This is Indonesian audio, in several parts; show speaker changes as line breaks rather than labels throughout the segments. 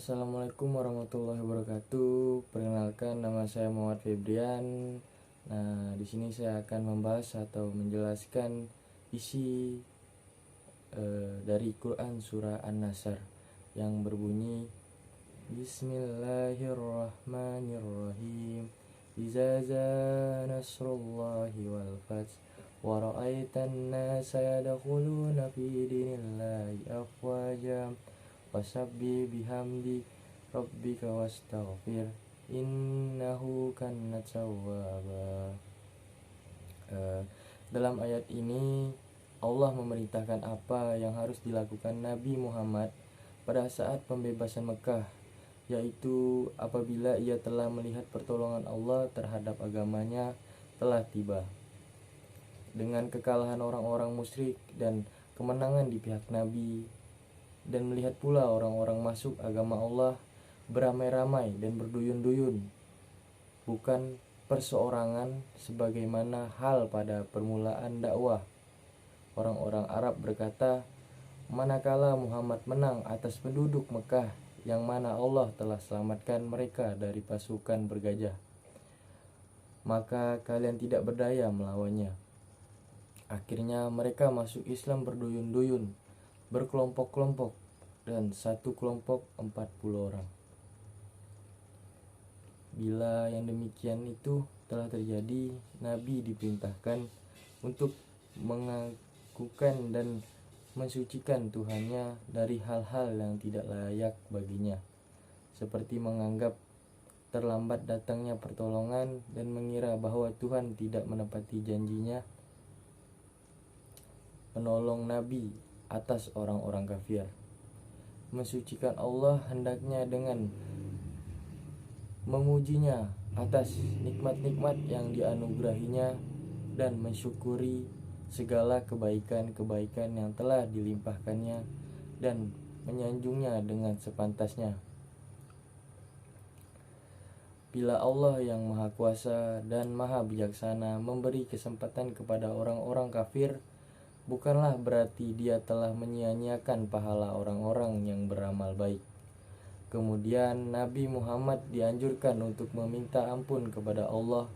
Assalamualaikum warahmatullahi wabarakatuh. Perkenalkan, nama saya Muhammad Febrian. Nah, di sini saya akan membahas atau menjelaskan isi dari Quran surah An-Nasr yang berbunyi Bismillahirrahmanirrahim. Iza jaa nasrullahi wal fath wa ra'aitan nasa yadkhuluna fi dinillahi afwaja wasabbih bihamdi rabbika wastaghfir innahu kana tawwaba. Dalam ayat ini Allah memerintahkan apa yang harus dilakukan Nabi Muhammad pada saat pembebasan Mekah, yaitu apabila ia telah melihat pertolongan Allah terhadap agamanya telah tiba. Dengan kekalahan orang-orang musyrik dan kemenangan di pihak Nabi, dan melihat pula orang-orang masuk agama Allah beramai-ramai dan berduyun-duyun, bukan perseorangan sebagaimana hal pada permulaan dakwah. Orang-orang Arab berkata, manakala Muhammad menang atas penduduk Mekah yang mana Allah telah selamatkan mereka dari pasukan bergajah, maka kalian tidak berdaya melawannya. Akhirnya mereka masuk Islam berduyun-duyun, berkelompok-kelompok, dan satu kelompok 40 orang. Bila yang demikian itu telah terjadi, Nabi diperintahkan untuk mengakukan dan mensucikan Tuhannya dari hal-hal yang tidak layak baginya, seperti menganggap terlambat datangnya pertolongan dan mengira bahwa Tuhan tidak menepati janjinya penolong Nabi atas orang-orang kafir. Mensucikan Allah hendaknya dengan memujinya atas nikmat-nikmat yang dianugerahinya dan mensyukuri segala kebaikan-kebaikan yang telah dilimpahkannya dan menyanjungnya dengan sepantasnya. Bila Allah yang Maha Kuasa dan Maha Bijaksana memberi kesempatan kepada orang-orang kafir, bukanlah berarti dia telah menyia-nyiakan pahala orang-orang yang beramal baik. Kemudian Nabi Muhammad dianjurkan untuk meminta ampun kepada Allah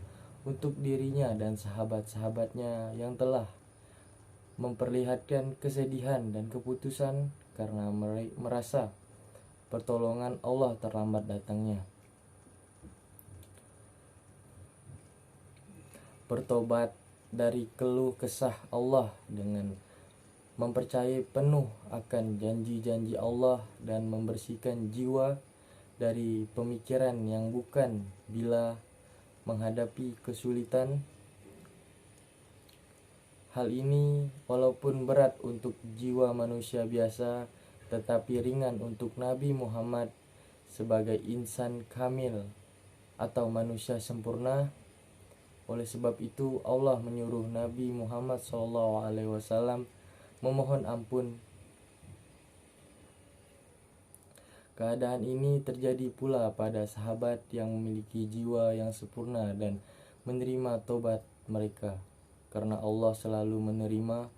untuk dirinya dan sahabat-sahabatnya yang telah memperlihatkan kesedihan dan keputusan karena merasa pertolongan Allah terlambat datangnya. Bertobat dari keluh kesah Allah dengan mempercayai penuh akan janji-janji Allah dan membersihkan jiwa dari pemikiran yang bukan bila menghadapi kesulitan. Hal ini walaupun berat untuk jiwa manusia biasa, tetapi ringan untuk Nabi Muhammad sebagai insan kamil atau manusia sempurna. Oleh sebab itu Allah menyuruh Nabi Muhammad SAW memohon ampun. Keadaan ini terjadi pula pada sahabat yang memiliki jiwa yang sempurna dan menerima tobat mereka, karena Allah selalu menerima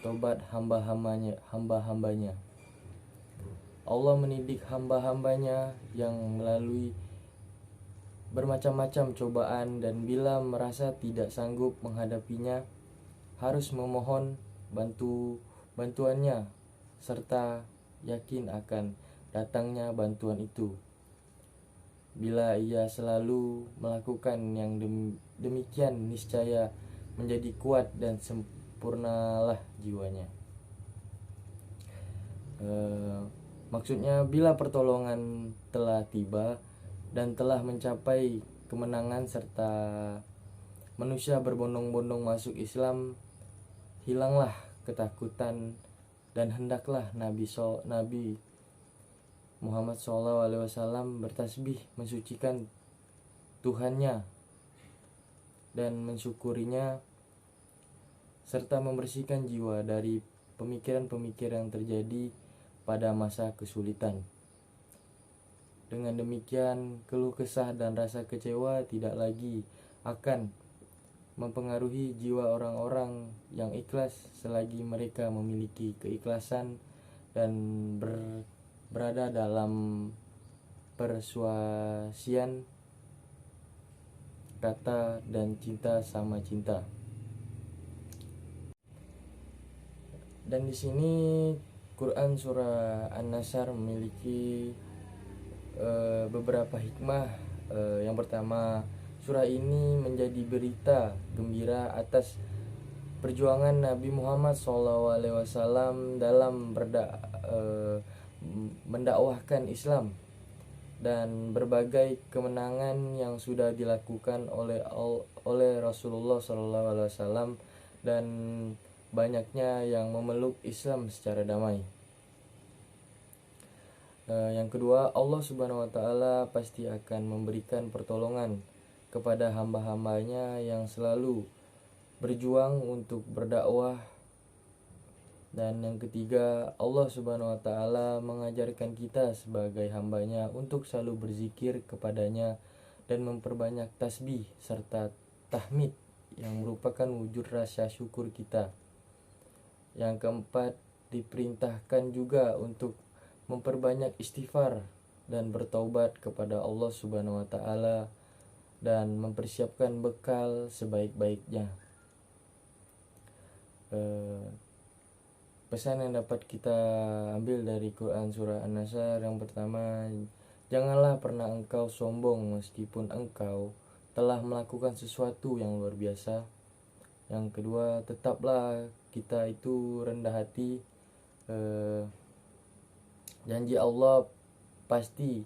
tobat hamba-hambanya. Allah mendidik hamba-hambanya yang melalui bermacam-macam cobaan, dan bila merasa tidak sanggup menghadapinya, harus memohon bantuannya serta yakin akan datangnya bantuan itu. Bila ia selalu melakukan yang demikian, niscaya menjadi kuat dan sempurnalah jiwanya. Maksudnya bila pertolongan telah tiba dan telah mencapai kemenangan serta manusia berbondong-bondong masuk Islam, hilanglah ketakutan dan hendaklah Nabi Muhammad SAW bertasbih mensucikan Tuhannya dan mensyukurinya serta membersihkan jiwa dari pemikiran-pemikiran yang terjadi pada masa kesulitan. Dengan demikian, keluh kesah dan rasa kecewa tidak lagi akan mempengaruhi jiwa orang-orang yang ikhlas selagi mereka memiliki keikhlasan dan berada dalam persuasian kata dan cinta sama cinta. Dan di sini Quran surah An-Nasr memiliki beberapa hikmah. Yang pertama, surah ini menjadi berita gembira atas perjuangan Nabi Muhammad SAW dalam mendakwahkan Islam dan berbagai kemenangan yang sudah dilakukan oleh Rasulullah SAW dan banyaknya yang memeluk Islam secara damai. Yang kedua, Allah Subhanahu wa Ta'ala pasti akan memberikan pertolongan kepada hamba-hambanya yang selalu berjuang untuk berdakwah. Dan yang ketiga, Allah Subhanahu wa Ta'ala mengajarkan kita sebagai hambanya untuk selalu berzikir kepadanya dan memperbanyak tasbih serta tahmid yang merupakan wujud rasa syukur kita. Yang keempat, diperintahkan juga untuk memperbanyak istighfar dan bertaubat kepada Allah Subhanahu wa Ta'ala dan mempersiapkan bekal sebaik-baiknya. Pesan yang dapat kita ambil dari Quran surah An-Nasr, yang pertama, janganlah pernah engkau sombong meskipun engkau telah melakukan sesuatu yang luar biasa. Yang kedua, tetaplah kita itu rendah hati. Janji Allah pasti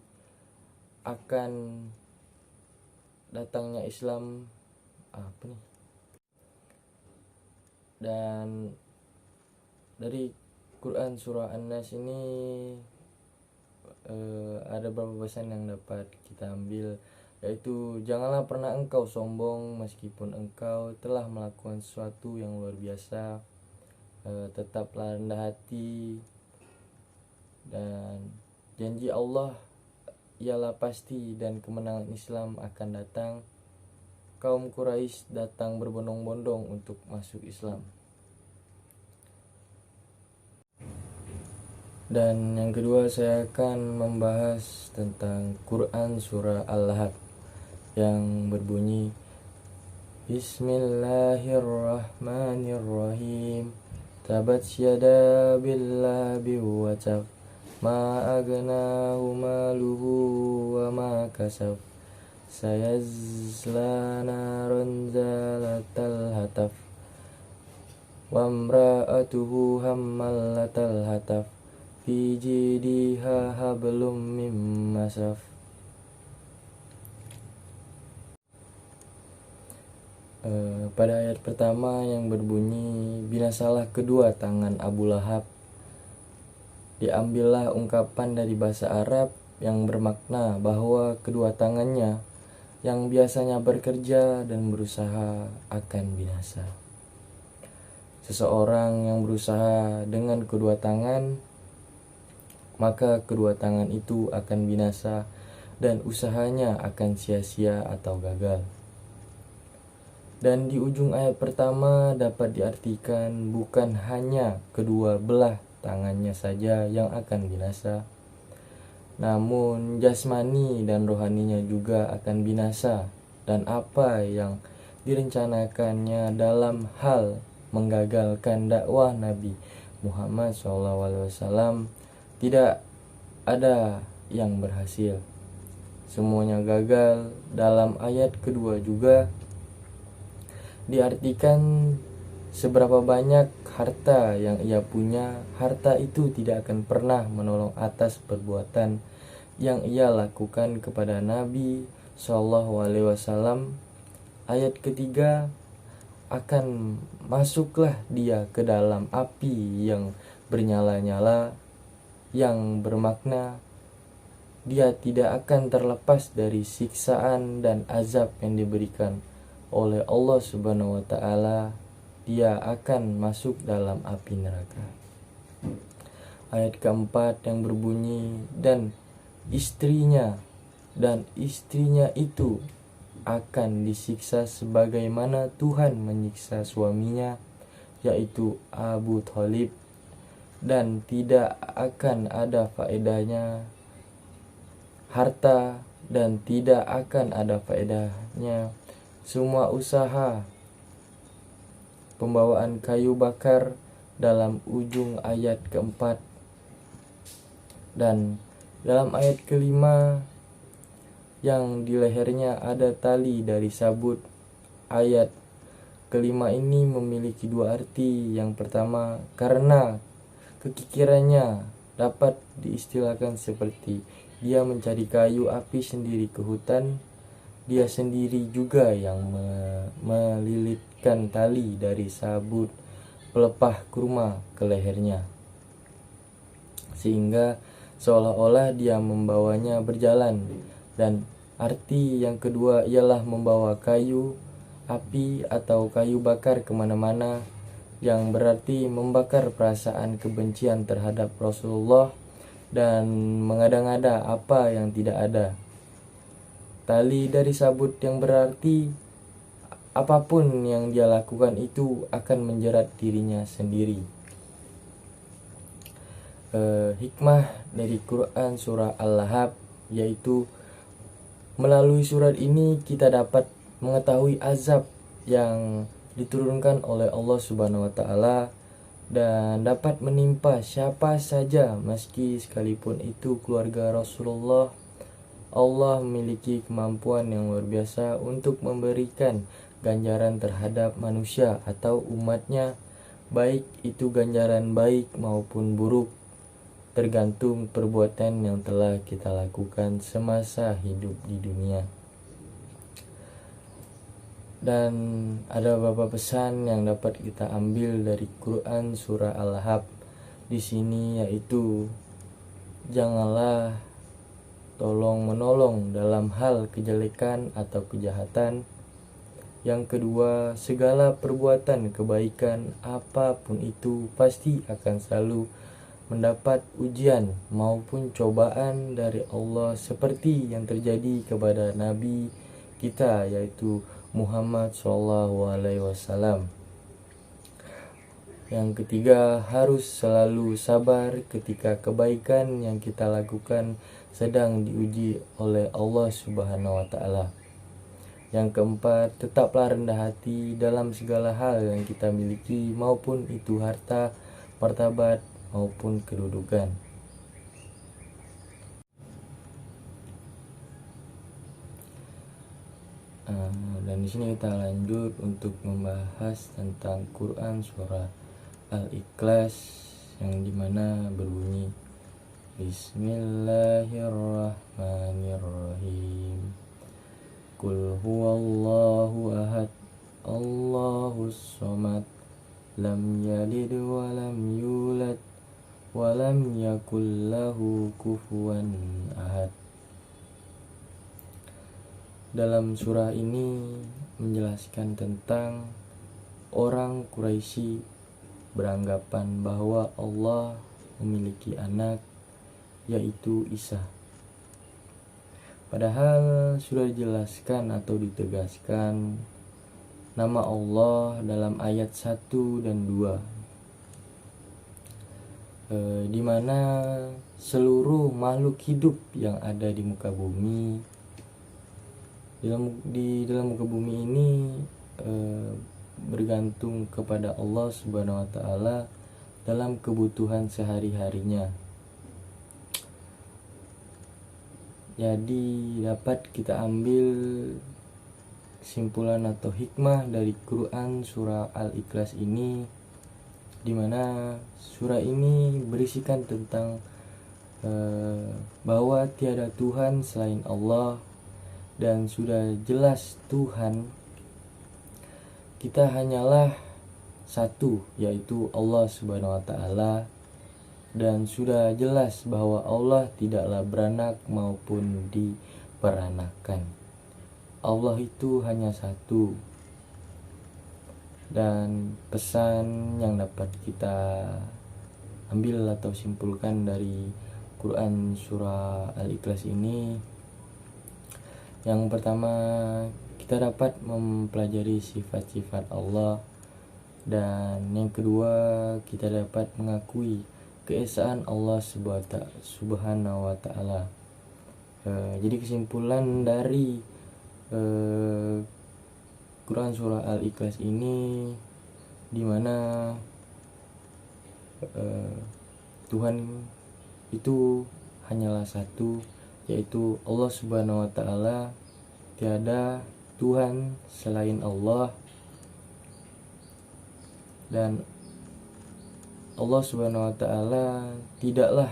akan datangnya Islam Dan dari Quran surah An-Nas ini ada beberapa pesan yang dapat kita ambil, yaitu janganlah pernah engkau sombong meskipun engkau telah melakukan sesuatu yang luar biasa. Tetaplah rendah hati, dan janji Allah ialah pasti dan kemenangan Islam akan datang. Kaum Quraisy datang berbondong-bondong untuk masuk Islam. Dan yang kedua, saya akan membahas tentang Quran surah Al-Lahab yang berbunyi Bismillahirrahmanirrahim. Tabat yada billahi wa tab ma agnahu maluhu wa ma kasab sayazla naran zalatal hataf wa imra'atuhu hammalatal hataf fi jidiha hablum mim masaf. Pada ayat pertama yang berbunyi binasalah kedua tangan Abu Lahab, diambillah ungkapan dari bahasa Arab yang bermakna bahwa kedua tangannya yang biasanya bekerja dan berusaha akan binasa. Seseorang yang berusaha dengan kedua tangan, maka kedua tangan itu akan binasa dan usahanya akan sia-sia atau gagal. Dan di ujung ayat pertama dapat diartikan bukan hanya kedua belah tangannya saja yang akan binasa, namun jasmani dan rohaninya juga akan binasa, dan apa yang direncanakannya dalam hal menggagalkan dakwah Nabi Muhammad SAW tidak ada yang berhasil. Semuanya gagal. Dalam ayat kedua juga diartikan seberapa banyak harta yang ia punya, harta itu tidak akan pernah menolong atas perbuatan yang ia lakukan kepada Nabi SAW. Ayat ketiga, akan masuklah dia ke dalam api yang bernyala-nyala, yang bermakna dia tidak akan terlepas dari siksaan dan azab yang diberikan oleh Allah Subhanahu wa Ta'ala. Dia akan masuk dalam api neraka. Ayat keempat yang berbunyi dan istrinya itu akan disiksa sebagaimana Tuhan menyiksa suaminya, yaitu Abu Thalib, dan tidak akan ada faedahnya harta, dan tidak akan ada faedahnya semua usaha pembawaan kayu bakar dalam ujung ayat keempat. Dan dalam ayat kelima yang di lehernya ada tali dari sabut, ayat kelima ini memiliki dua arti. Yang pertama, karena kekikirannya dapat diistilahkan seperti dia mencari kayu api sendiri ke hutan, dia sendiri juga yang melilitkan tali dari sabut pelepah kurma ke lehernya, sehingga seolah-olah dia membawanya berjalan. Dan arti yang kedua ialah membawa kayu api atau kayu bakar kemana-mana, yang berarti membakar perasaan kebencian terhadap Rasulullah dan mengada-ngada apa yang tidak ada. Tali dari sabut yang berarti apapun yang dia lakukan itu akan menjerat dirinya sendiri. Hikmah dari Quran surah Al-Lahab, yaitu melalui surat ini kita dapat mengetahui azab yang diturunkan oleh Allah Subhanahu wa taala dan dapat menimpa siapa saja, meski sekalipun itu keluarga Rasulullah. Allah memiliki kemampuan yang luar biasa untuk memberikan ganjaran terhadap manusia atau umatnya, baik itu ganjaran baik maupun buruk, tergantung perbuatan yang telah kita lakukan semasa hidup di dunia. Dan ada beberapa pesan yang dapat kita ambil dari Quran surah Al-Lahab di sini, yaitu janganlah tolong menolong dalam hal kejelekan atau kejahatan. Yang kedua, segala perbuatan kebaikan apapun itu pasti akan selalu mendapat ujian maupun cobaan dari Allah, seperti yang terjadi kepada Nabi kita yaitu Muhammad SAW. Yang ketiga, harus selalu sabar ketika kebaikan yang kita lakukan sedang diuji oleh Allah Subhanahu wa taala. Yang keempat, tetaplah rendah hati dalam segala hal yang kita miliki, maupun itu harta, martabat, maupun kedudukan. Dan di sini kita lanjut untuk membahas tentang Quran surah Al-Ikhlas, yang dimana berbunyi Bismillahirrahmanirrahim. Qul huwallahu ahad, Allahus somad, lam yalid wa lam yulad wa lam yakul lahu kufuwan ahad. Dalam surah ini menjelaskan tentang orang Quraisy beranggapan bahwa Allah memiliki anak, yaitu Isa. Padahal sudah dijelaskan atau ditegaskan nama Allah dalam ayat 1 dan 2, di mana seluruh makhluk hidup yang ada di muka bumi, di dalam muka bumi ini bergantung kepada Allah Subhanahu wa taala dalam kebutuhan sehari-harinya. Jadi dapat kita ambil kesimpulan atau hikmah dari Quran surah Al-Ikhlas ini, di mana surah ini berisikan tentang bahwa tiada Tuhan selain Allah, dan sudah jelas Tuhan kita hanyalah satu, yaitu Allah Subhanahu wa taala, dan sudah jelas bahwa Allah tidaklah beranak maupun diperanakan. Allah itu hanya satu. Dan pesan yang dapat kita ambil atau simpulkan dari Quran surah Al-Ikhlas ini, yang pertama, kita dapat mempelajari sifat-sifat Allah, dan yang kedua, kita dapat mengakui keesaan Allah Subhanahu wa taala. Jadi kesimpulan dari Quran surah Al-Ikhlas ini, dimana Tuhan itu hanyalah satu, yaitu Allah Subhanahu wa Ta'ala. Tiada Tuhan selain Allah, dan Allah Subhanahu wa Ta'ala tidaklah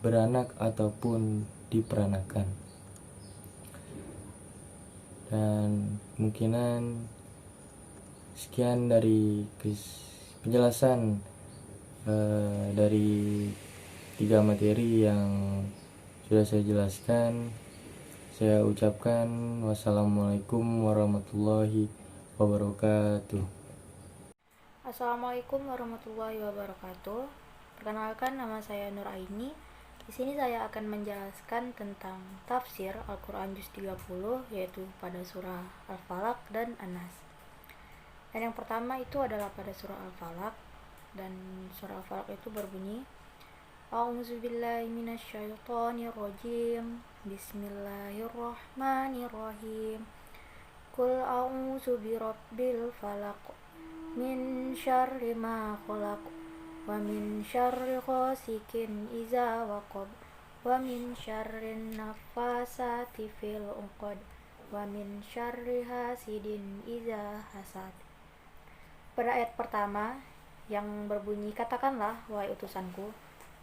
beranak ataupun diperanakan. Dan kemungkinan sekian dari penjelasan dari 3 materi yang sudah saya jelaskan. Saya ucapkan wassalamualaikum warahmatullahi wabarakatuh.
Assalamualaikum warahmatullahi wabarakatuh. Perkenalkan, nama saya Nur Aini. Di sini saya akan menjelaskan tentang tafsir Al-Quran Juz 30, yaitu pada surah Al-Falaq dan An-Nas. Dan yang pertama itu adalah pada surah Al-Falaq, dan surah Al-Falaq itu berbunyi, A'udzubillahi minasyaitonirrajim. Bismillahirrahmanirrahim. Qul a'udzu birabbil falaq min syarri ma khalaq wa min syarri ghasikin idza waqab wa min syarri nafasati fil 'uqad wa min syarri hasidin idza hasad. Pada ayat pertama yang berbunyi, katakanlah wahai utusanku,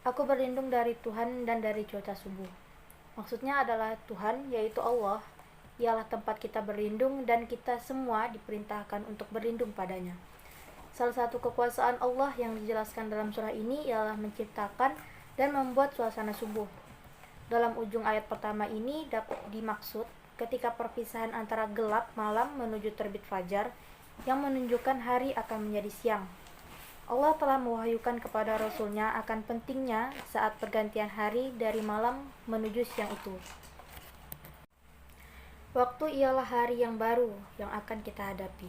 aku berlindung dari Tuhan dan dari cuaca subuh. Maksudnya adalah Tuhan, yaitu Allah, ialah tempat kita berlindung dan kita semua diperintahkan untuk berlindung padanya. Salah satu kekuasaan Allah yang dijelaskan dalam surah ini ialah menciptakan dan membuat suasana subuh. Dalam ujung ayat pertama ini dapat dimaksud ketika perpisahan antara gelap malam menuju terbit fajar yang menunjukkan hari akan menjadi siang. Allah telah mewahyukan kepada Rasul-Nya akan pentingnya saat pergantian hari dari malam menuju siang itu. Waktu ialah hari yang baru yang akan kita hadapi.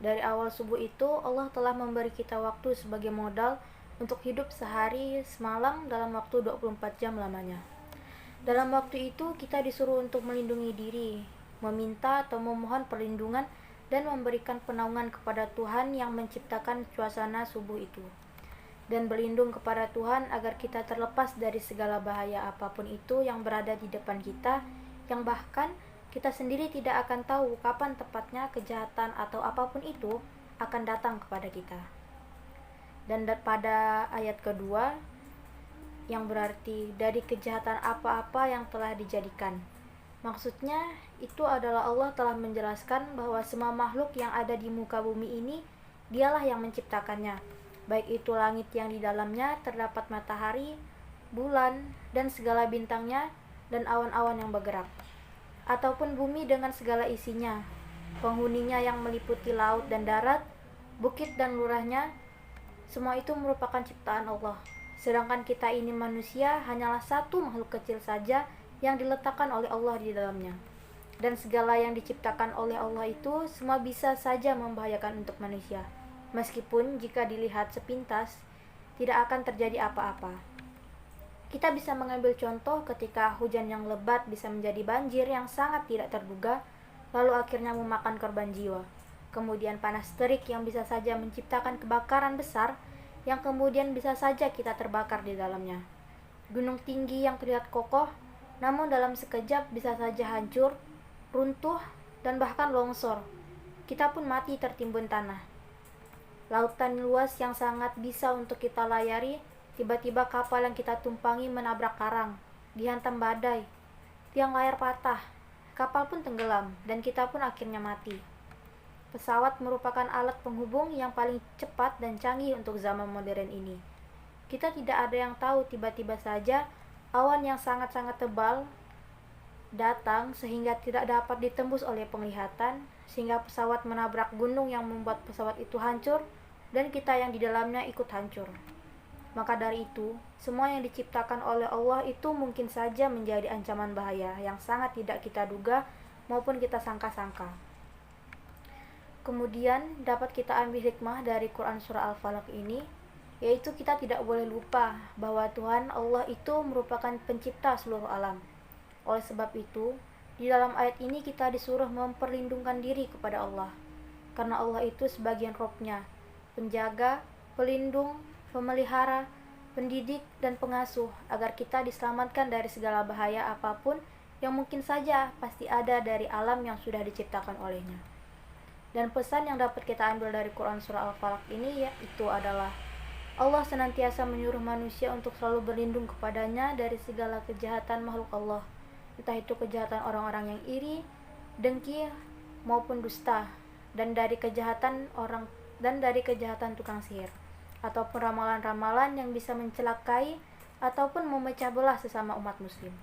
Dari awal subuh itu, Allah telah memberi kita waktu sebagai modal untuk hidup sehari semalam dalam waktu 24 jam lamanya. Dalam waktu itu, kita disuruh untuk melindungi diri, meminta atau memohon perlindungan, dan memberikan penaungan kepada Tuhan yang menciptakan suasana subuh itu. Dan berlindung kepada Tuhan agar kita terlepas dari segala bahaya apapun itu yang berada di depan kita, yang bahkan kita sendiri tidak akan tahu kapan tepatnya kejahatan atau apapun itu akan datang kepada kita. Dan pada ayat kedua, yang berarti dari kejahatan apa-apa yang telah dijadikan. Maksudnya itu adalah Allah telah menjelaskan bahwa semua makhluk yang ada di muka bumi ini dialah yang menciptakannya, baik itu langit yang di dalamnya terdapat matahari, bulan, dan segala bintangnya, dan awan-awan yang bergerak, ataupun bumi dengan segala isinya, penghuninya yang meliputi laut dan darat, bukit dan lurahnya. Semua itu merupakan ciptaan Allah, sedangkan kita ini manusia hanyalah satu makhluk kecil saja yang diletakkan oleh Allah di dalamnya. Dan segala yang diciptakan oleh Allah itu semua bisa saja membahayakan untuk manusia, meskipun jika dilihat sepintas tidak akan terjadi apa-apa. Kita bisa mengambil contoh ketika hujan yang lebat bisa menjadi banjir yang sangat tidak terduga, lalu akhirnya memakan korban jiwa. Kemudian panas terik yang bisa saja menciptakan kebakaran besar, yang kemudian bisa saja kita terbakar di dalamnya. Gunung tinggi yang terlihat kokoh, namun dalam sekejap bisa saja hancur, runtuh, dan bahkan longsor. Kita pun mati tertimbun tanah. Lautan luas yang sangat bisa untuk kita layari, tiba-tiba kapal yang kita tumpangi menabrak karang, dihantam badai, tiang layar patah, kapal pun tenggelam, dan kita pun akhirnya mati. Pesawat merupakan alat penghubung yang paling cepat dan canggih untuk zaman modern ini. Kita tidak ada yang tahu, tiba-tiba saja awan yang sangat-sangat tebal datang sehingga tidak dapat ditembus oleh penglihatan, sehingga pesawat menabrak gunung yang membuat pesawat itu hancur, dan kita yang di dalamnya ikut hancur. Maka dari itu, semua yang diciptakan oleh Allah itu mungkin saja menjadi ancaman bahaya yang sangat tidak kita duga maupun kita sangka-sangka. Kemudian dapat kita ambil hikmah dari Quran surah Al-Falaq ini, yaitu kita tidak boleh lupa bahwa Tuhan Allah itu merupakan pencipta seluruh alam. Oleh sebab itu, di dalam ayat ini kita disuruh memperlindungkan diri kepada Allah. Karena Allah itu sebagian Robnya, penjaga, pelindung, pemelihara, pendidik, dan pengasuh, agar kita diselamatkan dari segala bahaya apapun yang mungkin saja pasti ada dari alam yang sudah diciptakan olehnya. Dan pesan yang dapat kita ambil dari Quran Surah Al-Falaq ini yaitu adalah Allah senantiasa menyuruh manusia untuk selalu berlindung kepadanya dari segala kejahatan makhluk Allah, entah itu kejahatan orang-orang yang iri, dengki, maupun dusta, dan dari kejahatan tukang sihir, ataupun ramalan-ramalan yang bisa mencelakai ataupun memecah belah sesama umat muslim.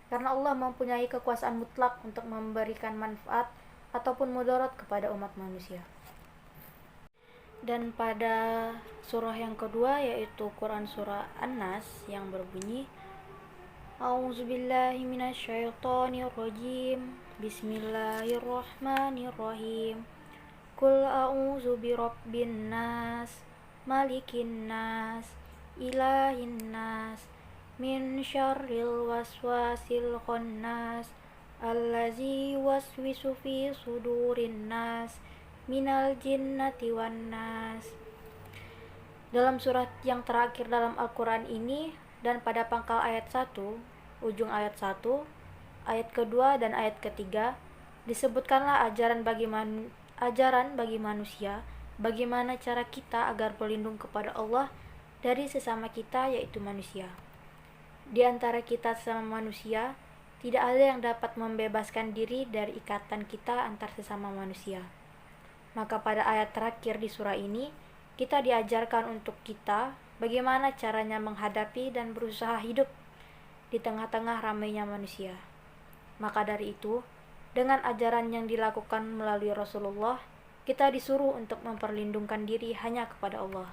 Karena Allah mempunyai kekuasaan mutlak untuk memberikan manfaat ataupun mudarat kepada umat manusia. Dan pada surah yang kedua yaitu Quran surah An-Nas yang berbunyi A'udzubillahi minasyaitonirrajim. Bismillahirrahmanirrahim. Qul a'udzu birabbin nas, malikin nas, ilahin nas, min syarril waswasil khannas, allazi waswisu fi sudurin nas, minal jinnati wan nas. Dalam surat yang terakhir dalam Al-Quran ini dan pada pangkal ayat 1, ujung ayat 1, ayat kedua dan ayat ketiga disebutkanlah ajaran bagi manusia bagaimana cara kita agar berlindung kepada Allah dari sesama kita yaitu manusia. Di antara kita sesama manusia tidak ada yang dapat membebaskan diri dari ikatan kita antar sesama manusia. Maka pada ayat terakhir di surah ini, kita diajarkan untuk kita bagaimana caranya menghadapi dan berusaha hidup di tengah-tengah ramainya manusia. Maka dari itu, dengan ajaran yang dilakukan melalui Rasulullah, kita disuruh untuk memperlindungkan diri hanya kepada Allah.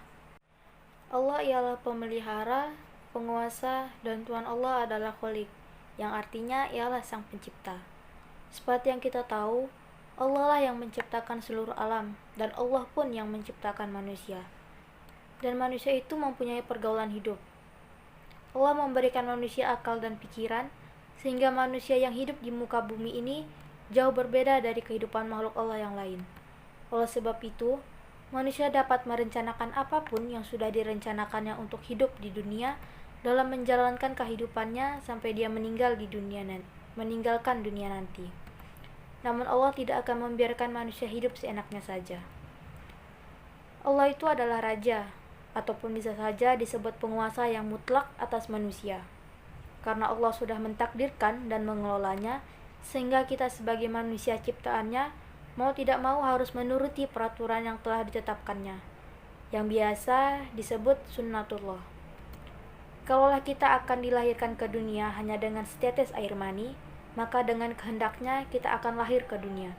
Allah ialah pemelihara, penguasa, dan Tuhan Allah adalah Khalik, yang artinya ialah Sang Pencipta. Seperti yang kita tahu, Allah lah yang menciptakan seluruh alam, dan Allah pun yang menciptakan manusia. Dan manusia itu mempunyai pergaulan hidup. Allah memberikan manusia akal dan pikiran, sehingga manusia yang hidup di muka bumi ini jauh berbeda dari kehidupan makhluk Allah yang lain. Oleh sebab itu, manusia dapat merencanakan apapun yang sudah direncanakannya untuk hidup di dunia dalam menjalankan kehidupannya sampai dia meninggalkan dunia nanti. Namun Allah tidak akan membiarkan manusia hidup seenaknya saja. Allah itu adalah Raja, ataupun bisa saja disebut penguasa yang mutlak atas manusia. Karena Allah sudah mentakdirkan dan mengelolanya, sehingga kita sebagai manusia ciptaannya, mau tidak mau harus menuruti peraturan yang telah ditetapkannya, yang biasa disebut sunnatullah. Kalaulah kita akan dilahirkan ke dunia hanya dengan setetes air mani, maka dengan kehendaknya kita akan lahir ke dunia.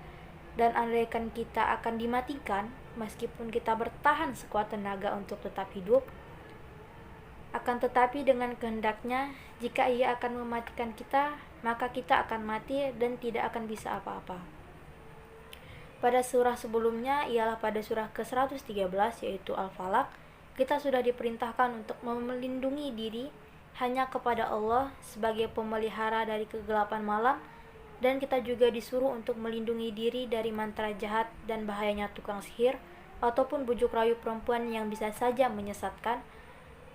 Dan andaikan kita akan dimatikan, meskipun kita bertahan sekuat tenaga untuk tetap hidup, akan tetapi dengan kehendaknya, jika Ia akan mematikan kita, maka kita akan mati dan tidak akan bisa apa-apa. Pada surah sebelumnya, ialah pada surah ke-113 yaitu Al-Falaq, kita sudah diperintahkan untuk melindungi diri hanya kepada Allah sebagai pemelihara dari kegelapan malam, dan kita juga disuruh untuk melindungi diri dari mantra jahat dan bahayanya tukang sihir ataupun bujuk rayu perempuan yang bisa saja menyesatkan,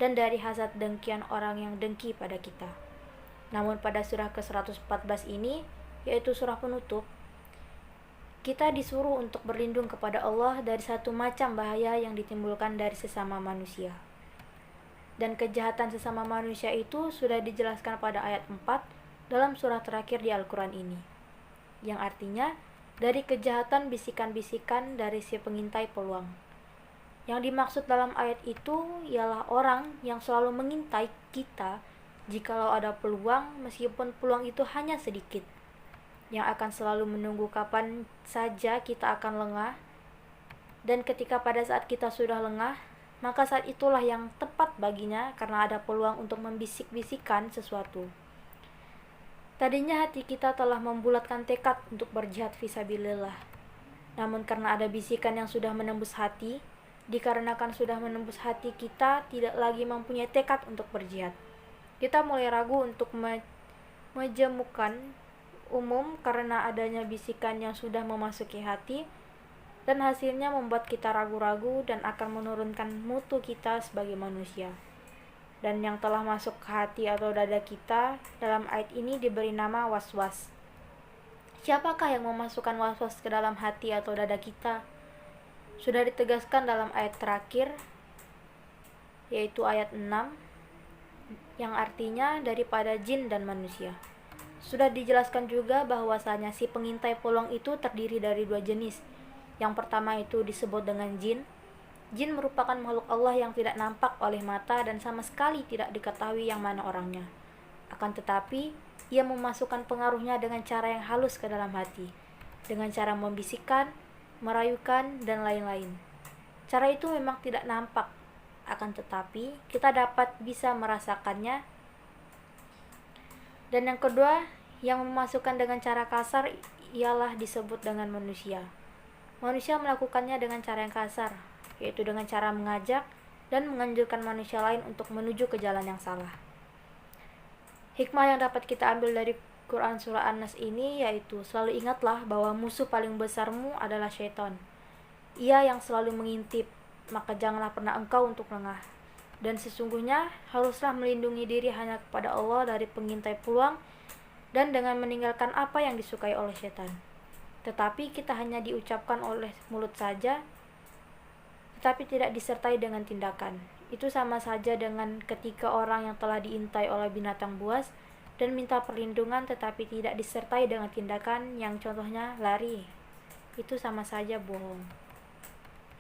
dan dari hasad dengkian orang yang dengki pada kita. Namun pada surah ke-114 ini, yaitu surah penutup, kita disuruh untuk berlindung kepada Allah dari satu macam bahaya yang ditimbulkan dari sesama manusia. Dan kejahatan sesama manusia itu sudah dijelaskan pada ayat 4 dalam surah terakhir di Al-Quran ini, yang artinya dari kejahatan bisikan-bisikan dari si pengintai peluang. Yang dimaksud dalam ayat itu ialah orang yang selalu mengintai kita jikalau ada peluang, meskipun peluang itu hanya sedikit, yang akan selalu menunggu kapan saja kita akan lengah. Dan ketika pada saat kita sudah lengah, maka saat itulah yang tepat baginya karena ada peluang untuk membisik-bisikan sesuatu. Tadinya hati kita telah membulatkan tekad untuk berjihad fisabilillah. Namun karena ada bisikan yang sudah menembus hati, dikarenakan sudah menembus hati kita tidak lagi mempunyai tekad untuk berjihad, kita mulai ragu untuk Mejemukan umum karena adanya bisikan yang sudah memasuki hati, dan hasilnya membuat kita ragu-ragu dan akan menurunkan mutu kita sebagai manusia. Dan yang telah masuk ke hati atau dada kita dalam ayat ini diberi nama waswas. Siapakah yang memasukkan waswas ke dalam hati atau dada kita? Sudah ditegaskan dalam ayat terakhir, yaitu ayat 6, yang artinya daripada jin dan manusia. Sudah dijelaskan juga bahwasanya si pengintai peluang itu terdiri dari dua jenis. Yang pertama itu disebut dengan jin. Jin merupakan makhluk Allah yang tidak nampak oleh mata dan sama sekali tidak diketahui yang mana orangnya. Akan tetapi, ia memasukkan pengaruhnya dengan cara yang halus ke dalam hati, dengan cara membisikkan, merayukan, dan lain-lain. Cara itu memang tidak nampak, akan tetapi kita dapat bisa merasakannya. Dan yang kedua, yang memasukkan dengan cara kasar ialah disebut dengan manusia. Manusia melakukannya dengan cara yang kasar, yaitu dengan cara mengajak dan menganjurkan manusia lain untuk menuju ke jalan yang salah. Hikmah yang dapat kita ambil dari Quran Surah An-Nas ini yaitu selalu ingatlah bahwa musuh paling besarmu adalah syaitan. Ia yang selalu mengintip, maka janganlah pernah engkau untuk lengah. Dan sesungguhnya haruslah melindungi diri hanya kepada Allah dari pengintai peluang dan dengan meninggalkan apa yang disukai oleh syaitan. Tetapi kita hanya diucapkan oleh mulut saja, tetapi tidak disertai dengan tindakan. Itu sama saja dengan ketika orang yang telah diintai oleh binatang buas dan minta perlindungan tetapi tidak disertai dengan tindakan yang contohnya lari. Itu sama saja bohong.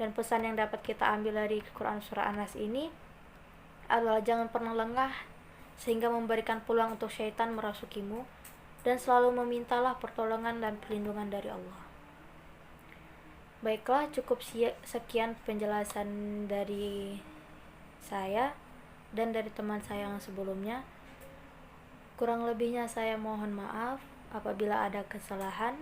Dan pesan yang dapat kita ambil dari Quran Surah An-Nas ini adalah jangan pernah lengah sehingga memberikan peluang untuk syaitan merasukimu, dan selalu memintalah pertolongan dan perlindungan dari Allah. Baiklah, cukup sekian penjelasan dari saya dan dari teman saya yang sebelumnya. Kurang lebihnya saya mohon maaf apabila ada kesalahan.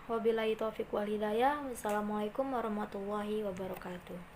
Wabillahi taufiq wal hidayah. Wassalamualaikum warahmatullahi wabarakatuh.